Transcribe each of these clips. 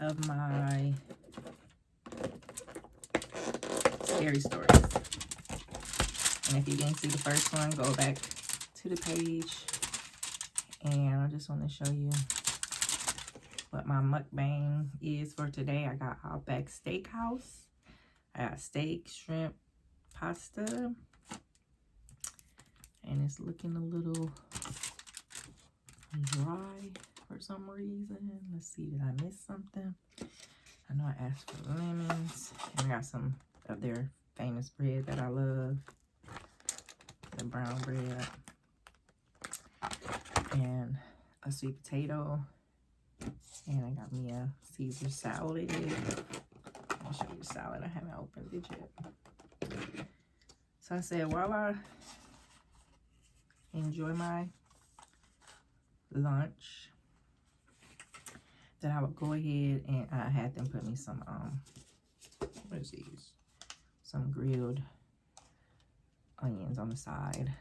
of my scary stories. And if you didn't see the first one, go back to the page. And I just want to show you what my mukbang is for today. I got Outback Steakhouse. I got steak, shrimp, pasta. And it's looking a little dry for some reason. Let's see, did I miss something? I know I asked for lemons. And I got some of their famous bread that I love. The brown bread. And a sweet potato. And I got me a Caesar salad. I'll show you the salad. I haven't opened it yet. So I said, while I enjoy my lunch, that I would go ahead and I had them put me some, what is these? Some grilled onions on the side.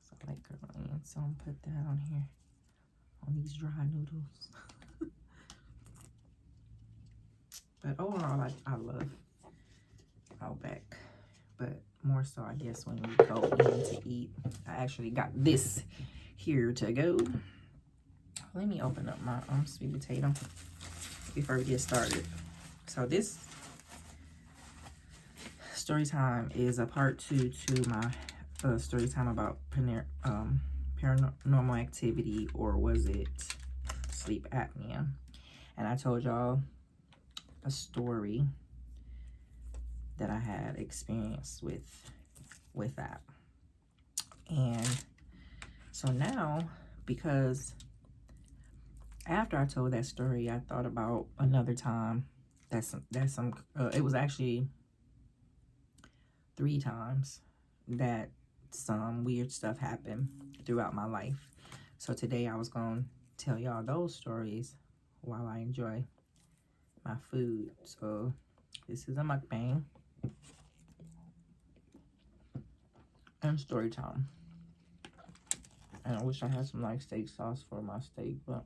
So I like grilled onions. So I'm gonna put that on here, on these dry noodles. But overall, I love Outback. But more so, I guess, when we go in to eat. I actually got this here to go. Let me open up my sweet potato before we get started. So this story time is a part 2 to my story time about paranormal activity, or was it sleep apnea? And I told y'all a story that I had experience with that. And so now, because after I told that story, I thought about another time it was actually 3 times that some weird stuff happened throughout my life. So today I was going to tell y'all those stories while I enjoy my food. So this is a mukbang and story time. And I wish I had some like steak sauce for my steak, but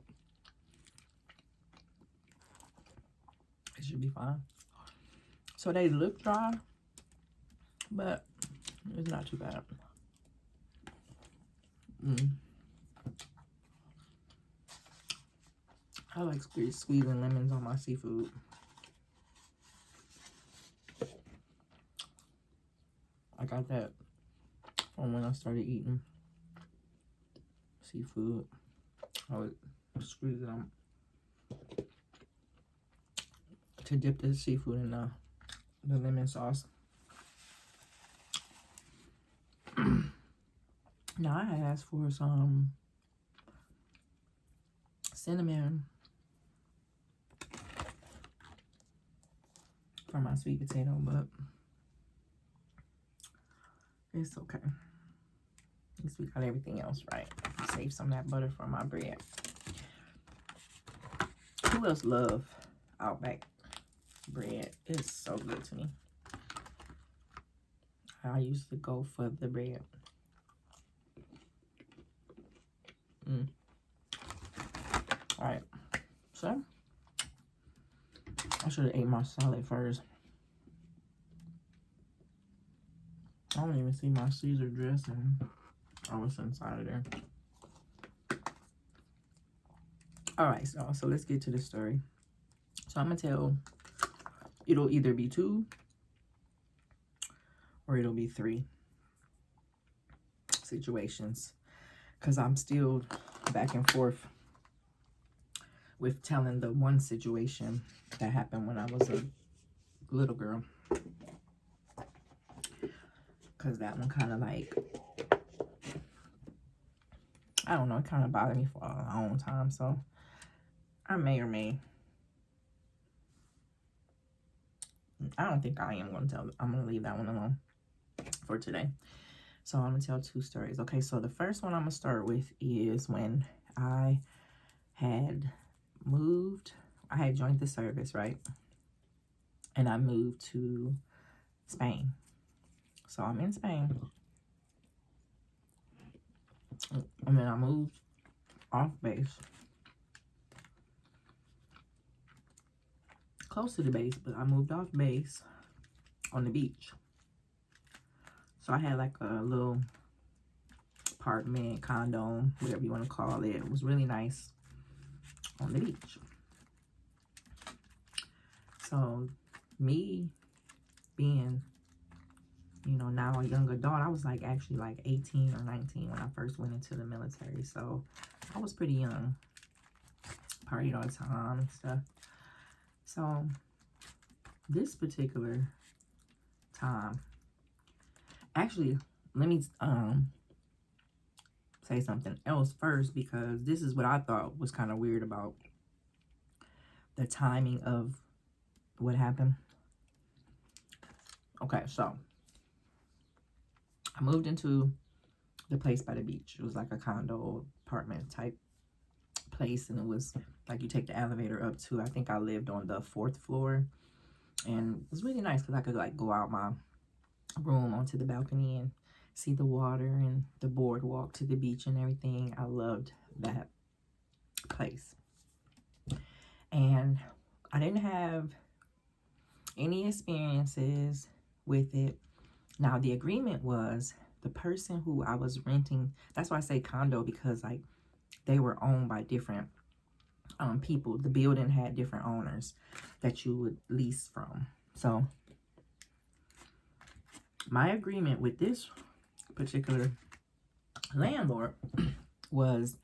it should be fine. So they look dry, but it's not too bad. I like squeezing lemons on my seafood. I got that from when I started eating seafood. I would squeeze it on to dip the seafood in the lemon sauce. Now I had asked for some cinnamon for my sweet potato, but it's okay. At least we got everything else right. Save some of that butter for my bread. Who else love Outback bread? It's so good to me. I used to go for the bread. Alright, so I should have ate my salad first. I don't even see my Caesar dressing. Oh, it's inside of there. Alright, so let's get to the story. So I'm gonna tell, it'll either be 2 or it'll be 3 situations, because I'm still back and forth with telling the one situation that happened when I was a little girl, because that one kind of like, I don't know, it kind of bothered me for a long time. So I may or may, I don't think I am going to tell, I'm going to leave that one alone for today. So I'm going to tell 2 stories. Okay, so the first one I'm going to start with is when I had moved, I had joined the service, right? And I moved to Spain. So I'm in Spain. And then I moved off base. close to the base, but I moved off base on the beach. So I had like a little apartment, condo, whatever you want to call it. It was really nice on the beach. So me being, you know, now a young adult, I was like actually like 18 or 19 when I first went into the military. So I was pretty young. Partied all the time and stuff. So this particular time, actually, let me say something else first, because this is what I thought was kind of weird about the timing of what happened. Okay, so I moved into the place by the beach. It was like a condo apartment type place, and it was like you take the elevator up to, I think I lived on the 4th floor, and it was really nice because I could like go out my room onto the balcony and see the water and the boardwalk to the beach and everything. I loved that place. And I didn't have any experiences with it. Now, the agreement was the person who I was renting, that's why I say condo, because like they were owned by different people. The building had different owners that you would lease from. So my agreement with this particular landlord was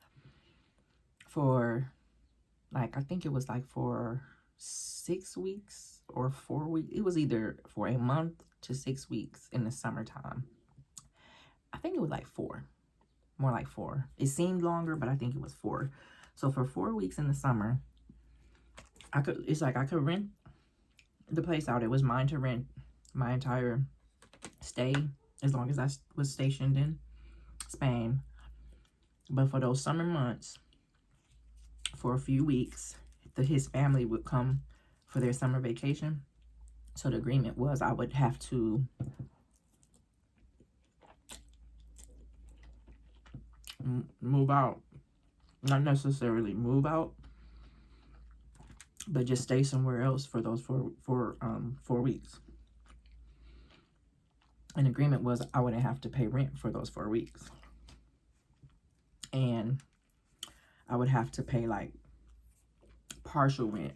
for like, I think it was like for 6 weeks or 4 weeks. It was either for a month to 6 weeks in the summertime. I think it was like 4, more like 4. It seemed longer, but I think it was 4. So for 4 weeks in the summer, I could rent the place out. It was mine to rent my entire stay as long as I was stationed in Spain. But for those summer months, for a few weeks, his family would come for their summer vacation. So the agreement was I would have to move out. Not necessarily move out, but just stay somewhere else for those 4 weeks. An agreement was I wouldn't have to pay rent for those 4 weeks. And I would have to pay like partial rent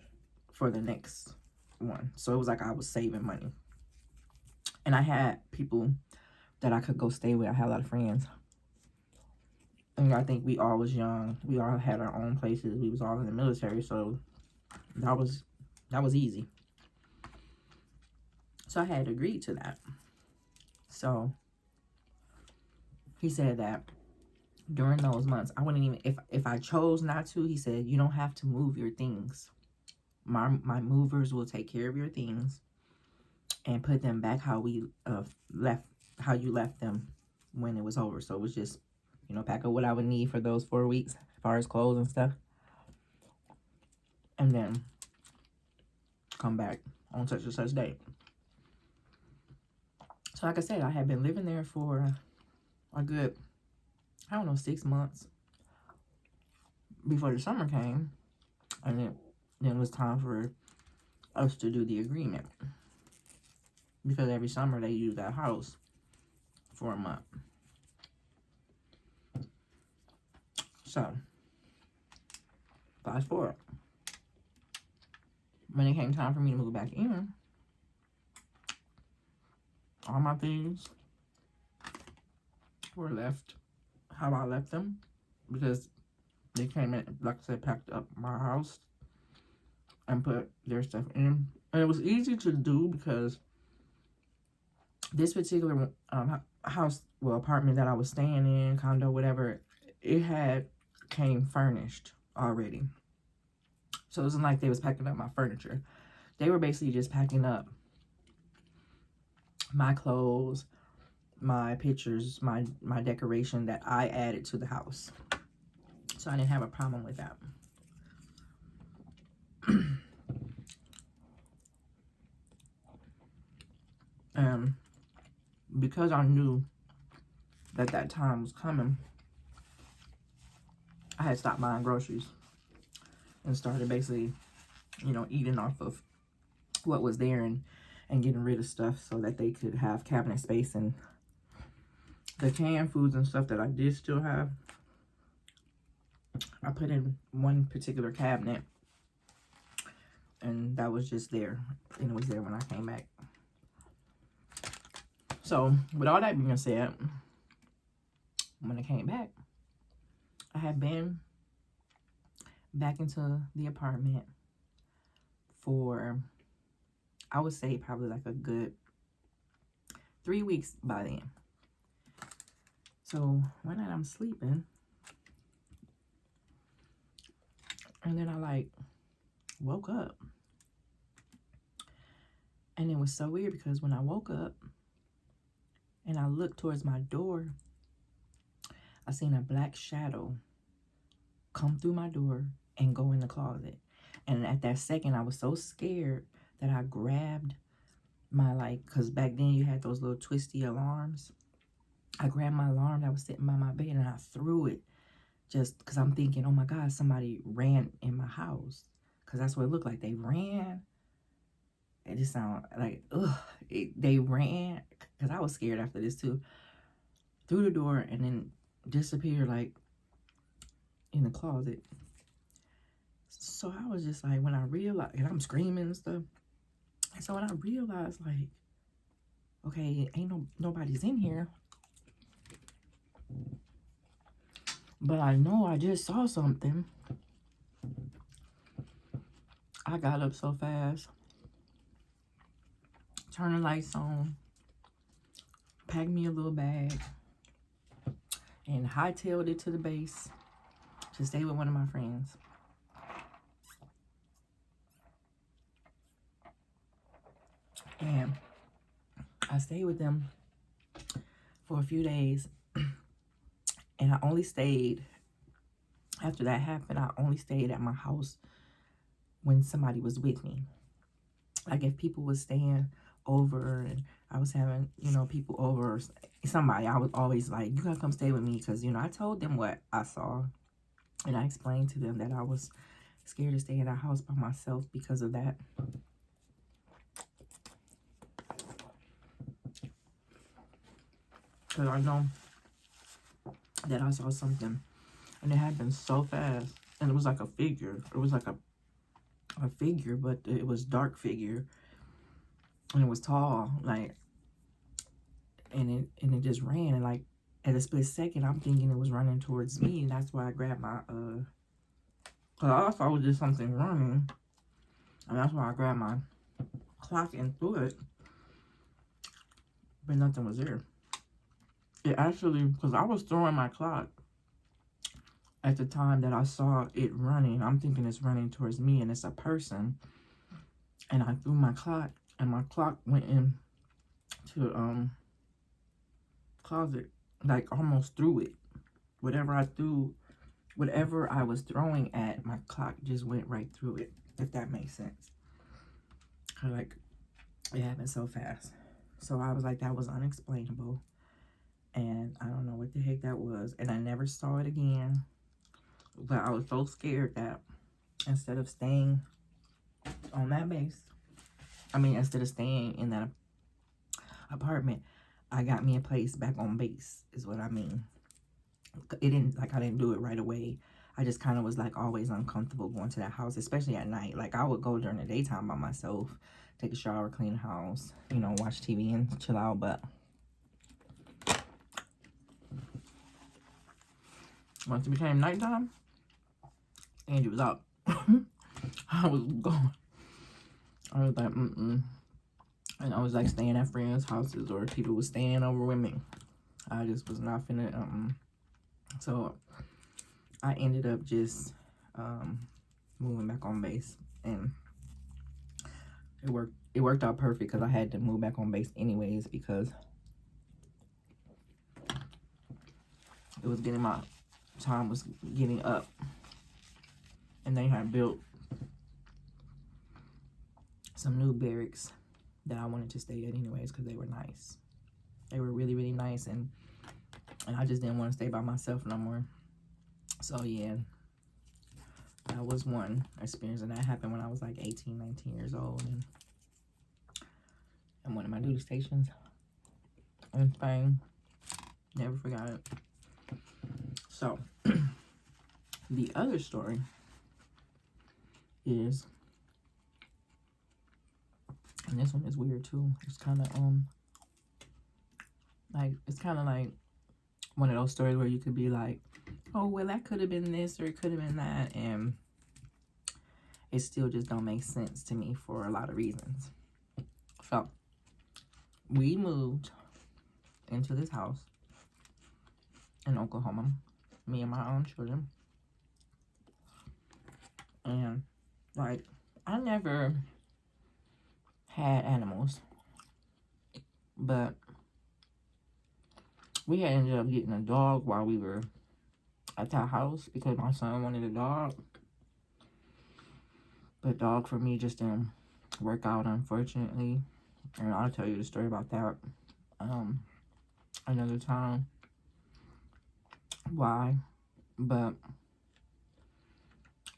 for the next one. So it was like I was saving money. And I had people that I could go stay with. I had a lot of friends. And I think we all was young. We all had our own places. We was all in the military. So that was easy. So I had agreed to that. So he said that during those months, I wouldn't even, if I chose not to, he said, you don't have to move your things. My movers will take care of your things and put them back how you left them when it was over. So it was just, you know, pack up what I would need for those 4 weeks as far as clothes and stuff. And then come back on such and such date. So like I said, I had been living there for a good, I don't know, 6 months before the summer came. And then it was time for us to do the agreement. Because every summer they use that house for a month. So, fast forward. When it came time for me to move back in, all my things were left how I left them, because they came in, like I said, packed up my house and put their stuff in. And it was easy to do because this particular house, well, apartment that I was staying in, condo, whatever, it came furnished already. So it wasn't like they was packing up my furniture. They were basically just packing up my clothes, my pictures, my decoration that I added to the house. So I didn't have a problem with that. Because I knew that time was coming, I had stopped buying groceries and started basically, you know, eating off of what was there and getting rid of stuff so that they could have cabinet space. And the canned foods and stuff that I did still have, I put in one particular cabinet, and that was just there, and it was there when I came back. So with all that being said, when I came back, I had been back into the apartment for, I would say, probably like a good 3 weeks by then. So one night I'm sleeping, and then I like woke up, and it was so weird because when I woke up and I looked towards my door, I seen a black shadow come through my door and go in the closet. And at that second, I was so scared that I grabbed my, like, because back then you had those little twisty alarms. I grabbed my alarm that was sitting by my bed and I threw it, just because I'm thinking, oh my God, somebody ran in my house. Because that's what it looked like. They ran. It just sounded like, ugh. They ran, because I was scared after this too. Through the door and then disappeared, like, in the closet. So I was just like, when I realized, and I'm screaming and stuff. And so when I realized, like, okay, ain't nobody's in here, but I know I just saw something, I got up so fast, turned the lights on, packed me a little bag, and hightailed it to the base to stay with one of my friends. And I stayed with them for a few days. And I only stayed, after that happened, I only stayed at my house when somebody was with me. Like if people was staying over and I was having, you know, people over, or somebody, I was always like, you gotta come stay with me. Because, you know, I told them what I saw. And I explained to them that I was scared to stay in a house by myself because of that. Because I know that I saw something. And it happened so fast. And it was like a figure. It was like a figure, but it was dark figure. And it was tall. Like, and it just ran. And like, at a split second, I'm thinking it was running towards me. And that's why I grabbed my, because I thought it was just something running. And that's why I grabbed my clock and threw it. But nothing was there. It actually, because I was throwing my clock at the time that I saw it running. I'm thinking it's running towards me and it's a person. And I threw my clock and my clock went in to closet, like almost through it. Whatever I was throwing at, my clock just went right through it, if that makes sense. Like, it happened so fast. So I was like, that was unexplainable. And I don't know what the heck that was. And I never saw it again. But I was so scared that instead of staying on that base, instead of staying in that apartment, I got me a place back on base, is what I mean. I didn't do it right away. I just kind of was like always uncomfortable going to that house, especially at night. Like I would go during the daytime by myself, take a shower, clean the house, you know, watch TV and chill out. But once it became nighttime, Angie was out. I was gone. I was like, And I was like staying at friends' houses or people was staying over with me. I just was not finna, So I ended up just moving back on base, and it worked out perfect because I had to move back on base anyways, because it was getting, my time was getting up, and they had built some new barracks that I wanted to stay at anyways because they were nice. They were really, really nice, and I just didn't want to stay by myself no more. So yeah, that was one experience, and that happened when I was like 18, 19 years old. And in one of my duty stations in Spain. Never forgot it. So, the other story is, and this one is weird too. It's kind of like one of those stories where you could be like, oh well, that could have been this or it could have been that, and it still just don't make sense to me for a lot of reasons. So we moved into this house in Oklahoma, me and my own children, and like I never had animals, but we had ended up getting a dog while we were at that house because my son wanted a dog. But dog for me just didn't work out, unfortunately. And I'll tell you the story about that another time. Why? But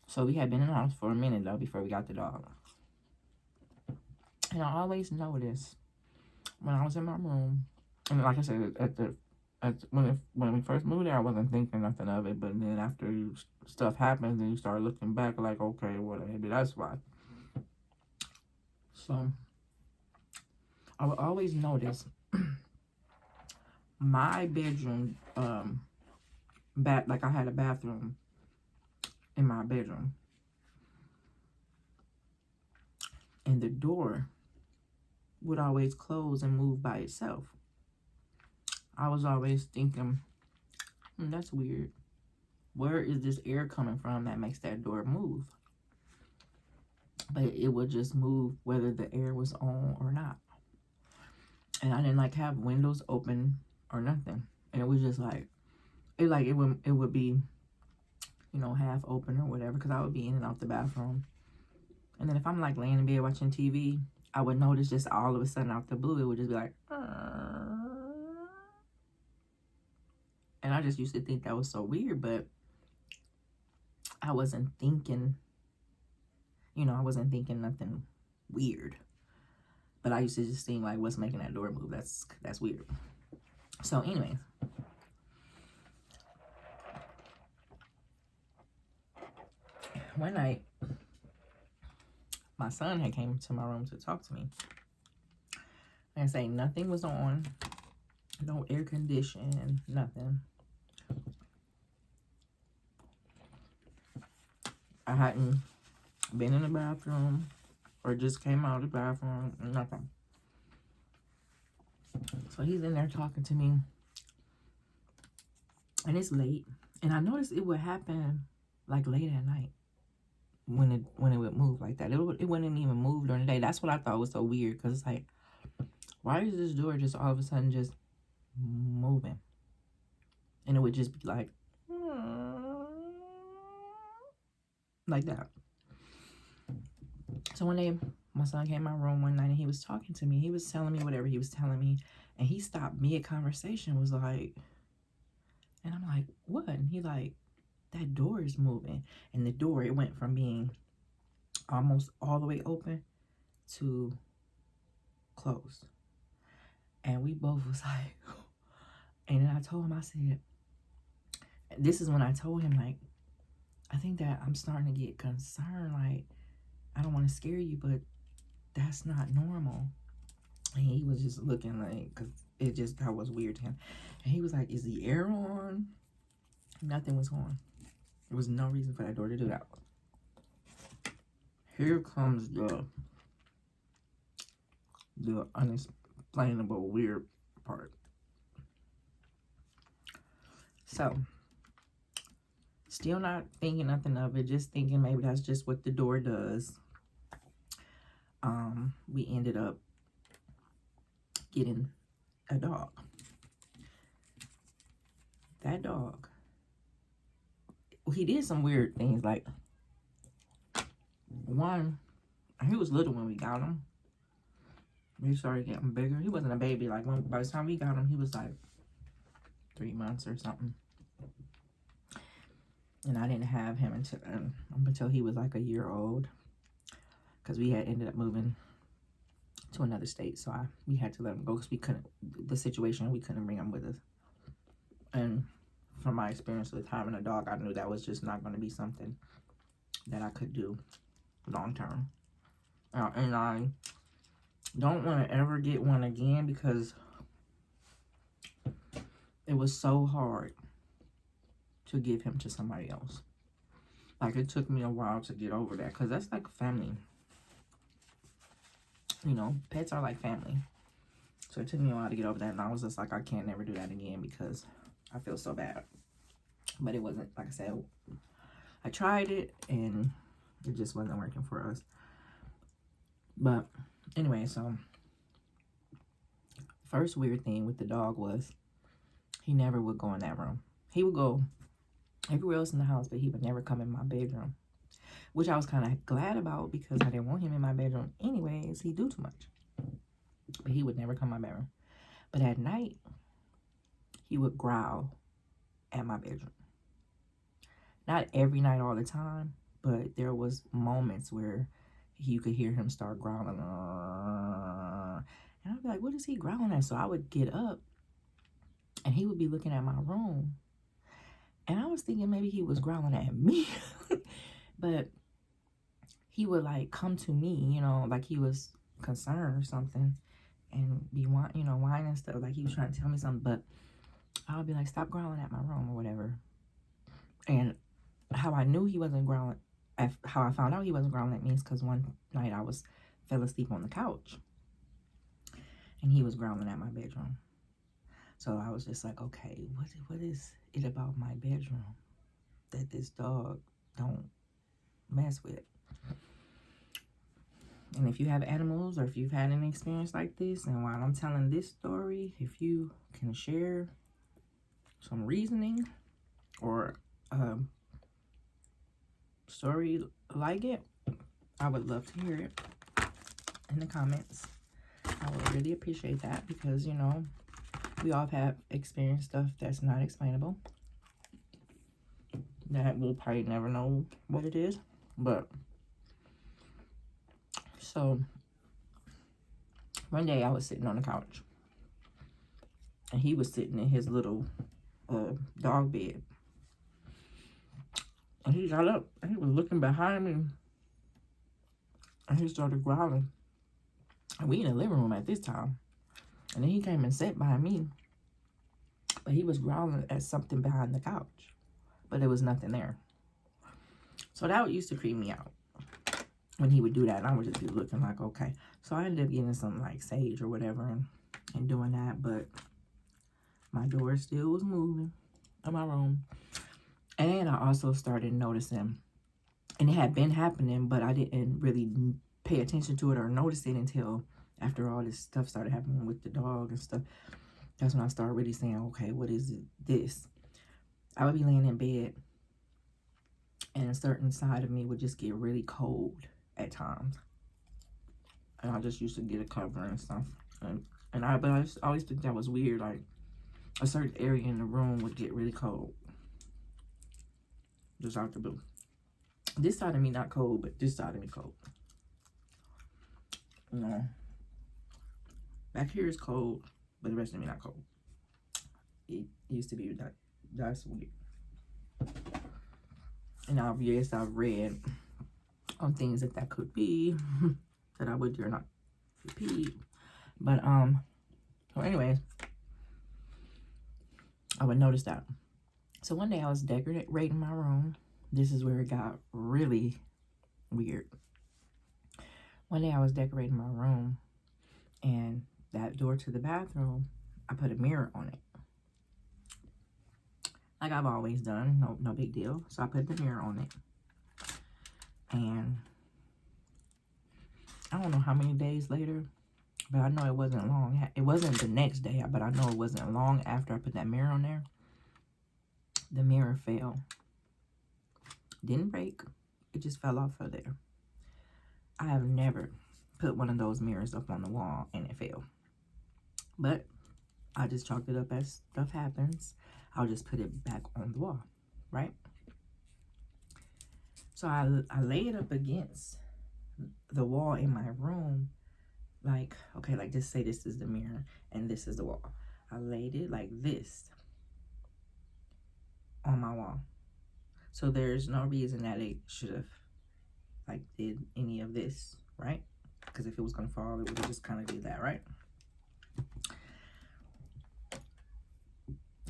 so we had been in the house for a minute though before we got the dog. And I always noticed when I was in my room, and like I said, when we first moved there, I wasn't thinking nothing of it. But then after stuff happens, and you start looking back, like, okay, well, maybe that's why. So I would always notice my bedroom, like I had a bathroom in my bedroom, and the door would always close and move by itself. I was always thinking, that's weird. Where is this air coming from that makes that door move? But it would just move whether the air was on or not. And I didn't like have windows open or nothing. And it was just like, it would be, you know, half open or whatever, because I would be in and out the bathroom. And then if I'm like laying in bed watching TV, I would notice just all of a sudden out the blue, it would just be like, and I just used to think that was so weird, but I wasn't thinking, you know, I wasn't thinking nothing weird. But I used to just think like, what's making that door move? That's weird. So anyways, one night, my son had came to my room to talk to me. And I say nothing was on, no air conditioning, nothing. I hadn't been in the bathroom or just came out of the bathroom, nothing. So he's in there talking to me, and it's late. And I noticed it would happen like late at night when it would move like that. It wouldn't even move during the day. That's what I thought was so weird, because it's like, why is this door just all of a sudden just moving? And it would just be like that. So one day, my son came in my room one night and he was talking to me. He was telling me whatever he was telling me. And he stopped mid-conversation, was like, and I'm like, what? And he like, that door is moving. And the door, it went from being almost all the way open to closed. And we both was like, and then I told him, I said, this is when I told him, like, I think that I'm starting to get concerned. Like, I don't want to scare you, but that's not normal. And he was just looking like, because that was weird to him. And he was like, is the air on? Nothing was on. There was no reason for that door to do that. Here comes the unexplainable weird part. So, still not thinking nothing of it, just thinking maybe that's just what the door does. We ended up getting a dog. That dog, he did some weird things. Like, one, he was little when we got him. He started getting bigger. He wasn't a baby. Like, by the time we got him, he was like 3 months or something. And I didn't have him until he was like a year old, because we had ended up moving to another state. So we had to let him go because the situation, we couldn't bring him with us. And from my experience with having a dog, I knew that was just not going to be something that I could do long term. And I don't want to ever get one again because it was so hard to give him to somebody else. Like, it took me a while to get over that because that's like family. You know, pets are like family. So it took me a while to get over that. And I was just like, I can't never do that again because I feel so bad. But it wasn't, like I said, I tried it and it just wasn't working for us. But anyway, so first weird thing with the dog was he never would go in that room. He would go everywhere else in the house, but he would never come in my bedroom, which I was kind of glad about because I didn't want him in my bedroom anyways. He do too much. But he would never come in my bedroom. But at night, he would growl at my bedroom. Not every night all the time, but there was moments where you could hear him start growling. And I'd be like, what is he growling at? So I would get up and he would be looking at my room. And I was thinking maybe he was growling at me. But he would like come to me, you know, like he was concerned or something. And be, you know, whining and stuff. Like he was trying to tell me something. But I would be like, stop growling at my room or whatever. And how I knew he wasn't growling, how I found out he wasn't growling at me is because one night I fell asleep on the couch. And he was growling at my bedroom. So I was just like, okay, what is it about my bedroom that this dog don't mess with? And if you have animals or if you've had an experience like this, and while I'm telling this story, if you can share some reasoning or story like it, I would love to hear it in the comments. I would really appreciate that because, you know, we all have experienced stuff that's not explainable. That we'll probably never know what it is. But, so, one day I was sitting on the couch. And he was sitting in his little dog bed. And he got up and he was looking behind me. And he started growling. And we in the living room at this time. And then he came and sat by me. But he was growling at something behind the couch. But there was nothing there. So that used to creep me out. When he would do that. And I would just be looking like, okay. So I ended up getting some like sage or whatever. And doing that. But my door still was moving in my room. And I also started noticing. And it had been happening. But I didn't really pay attention to it or notice it until after all this stuff started happening with the dog and stuff. That's when I started really saying, okay, what is this? I would be laying in bed and a certain side of me would just get really cold at times. And I just used to get a cover and stuff. But I just always think that was weird. Like a certain area in the room would get really cold. Just out the blue. This side of me not cold, but this side of me cold. You know. Back here is cold, but the rest of me not cold. It used to be that. That's weird. And obviously I've read on things that could be that I would dare not repeat. But so anyways, I would notice that. So one day I was decorating my room. This is where it got really weird. One day I was decorating my room, and that door to the bathroom, I put a mirror on it. Like I've always done, no big deal. So I put the mirror on it. And I don't know how many days later, but I know it wasn't long. It wasn't the next day, but I know it wasn't long after I put that mirror on there. The mirror fell. Didn't break. It just fell off of there. I have never put one of those mirrors up on the wall and it fell. But I just chalked it up as stuff happens. I'll just put it back on the wall, right? So I lay it up against the wall in my room like, okay, like just say this is the mirror and this is the wall. I laid it like this on my wall. So there's no reason that it should have like did any of this, right? Because if it was gonna fall, it would have just kind of did that, right?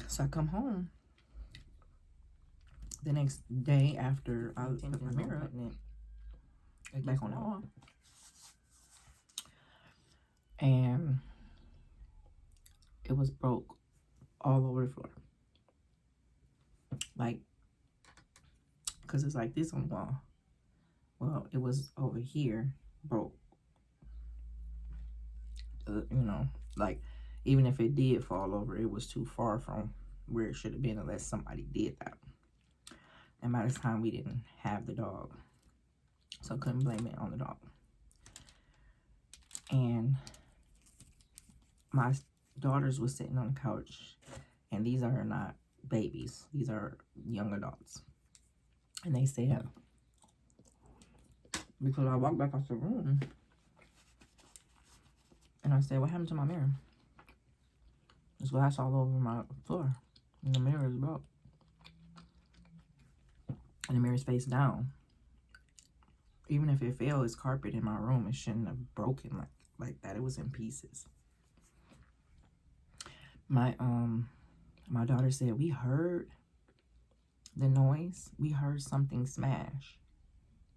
So I come home the next day after I put my mirror up and back on the wall. And it was broke all over the floor. Like, because it's like this on the wall. Well, it was over here, broke. You know, like, even if it did fall over, it was too far from where it should have been unless somebody did that. And by this time, we didn't have the dog. So I couldn't blame it on the dog. And my daughters was sitting on the couch. And these are not babies. These are young adults. And they said, because I walked back out the room. And I said, what happened to my mirror? There's glass all over my floor. And the mirror is broke. And the mirror's face down. Even if it fell, it's carpet in my room. It shouldn't have broken like that. It was in pieces. My daughter said, we heard the noise. We heard something smash.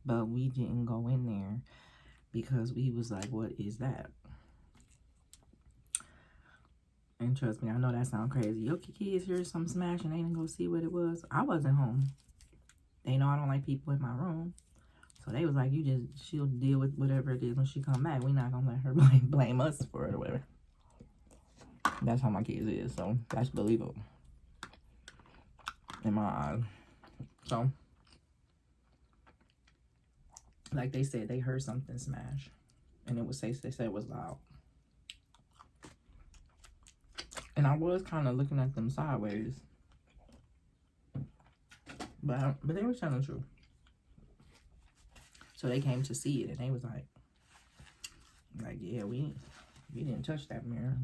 But we didn't go in there because we was like, what is that? And trust me, I know that sounds crazy. Your kids hear something smash and they didn't go see what it was. I wasn't home. They know I don't like people in my room. So they was like, she'll deal with whatever it is when she come back. We not gonna let her blame us for it or whatever. That's how my kids is. So that's believable in my eyes. So, like they said, they heard something smash. And it was, they said it was loud. And I was kind of looking at them sideways. But they were telling the truth. So they came to see it, and they was like, yeah, we didn't touch that mirror.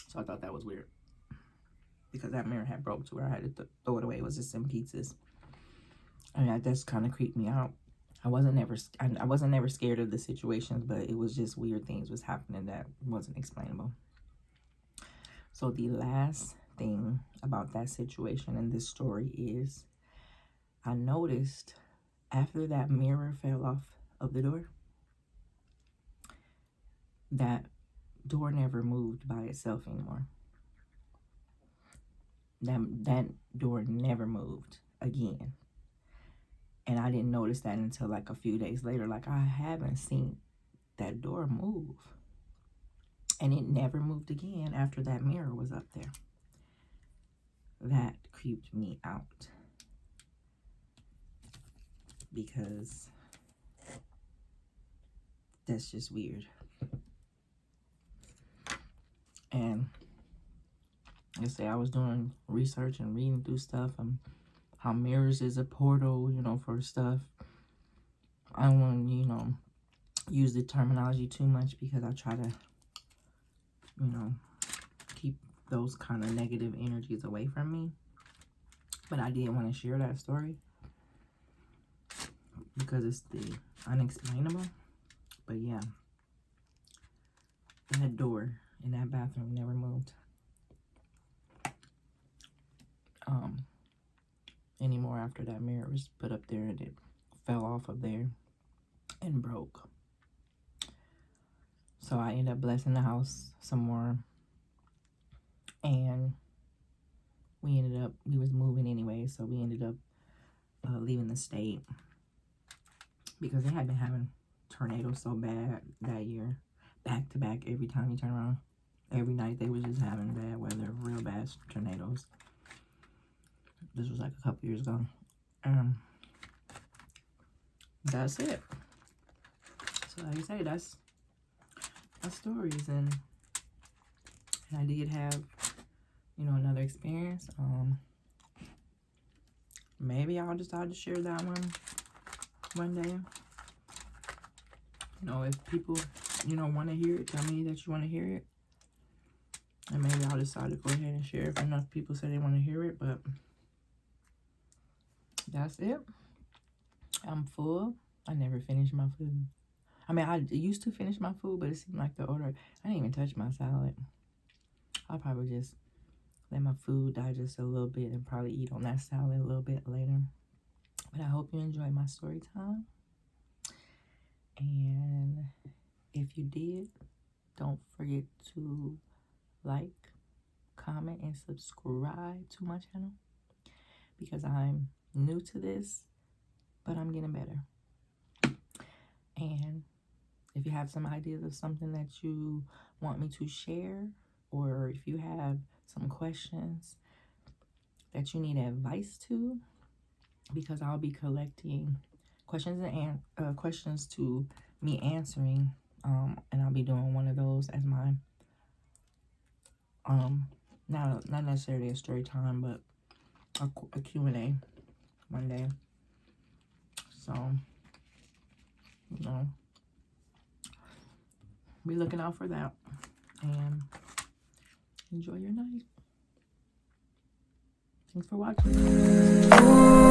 So I thought that was weird. Because that mirror had broke to where I had to throw it away. It was just in pieces. I mean, that just kind of creeped me out. I wasn't never scared of the situations, but it was just weird things was happening that wasn't explainable. So the last thing about that situation in this story is I noticed after that mirror fell off of the door, that door never moved by itself anymore. That door never moved again. And I didn't notice that until like a few days later. Like, I haven't seen that door move. And it never moved again after that mirror was up there. That creeped me out. Because that's just weird. And like I say, I was doing research and reading through stuff and how mirrors is a portal, you know, for stuff. I don't want to, you know, use the terminology too much because I try to, you know, keep those kind of negative energies away from me. But I did want to share that story because it's the unexplainable. But yeah, that door in that bathroom never moved anymore after that mirror was put up there, and it fell off of there and broke. So I ended up blessing the house some more, and we was moving anyway, so we ended up leaving the state because they had been having tornadoes so bad that year, back to back. Every time you turn around, every night they was just having bad weather, real bad tornadoes. This was like a couple years ago. That's it. So like I say, that's my stories, and I did have, you know, another experience. Maybe I'll decide to share that one day. You know, if people, you know, want to hear it, tell me that you want to hear it. And maybe I'll decide to go ahead and share if enough people say they want to hear it. But that's it. I'm full. I never finish my food. I mean, I used to finish my food, but it seemed like the order, I didn't even touch my salad. I'll probably just let my food digest a little bit and probably eat on that salad a little bit later. But I hope you enjoyed my story time. And if you did, don't forget to like, comment, and subscribe to my channel, because I'm new to this, but I'm getting better. And if you have some ideas of something that you want me to share, or if you have some questions that you need advice to, because I'll be collecting questions and questions to me answering, and I'll be doing one of those as my not necessarily a story time, but a Q&A one day. So, you know, be looking out for that, and enjoy your night. Thanks for watching.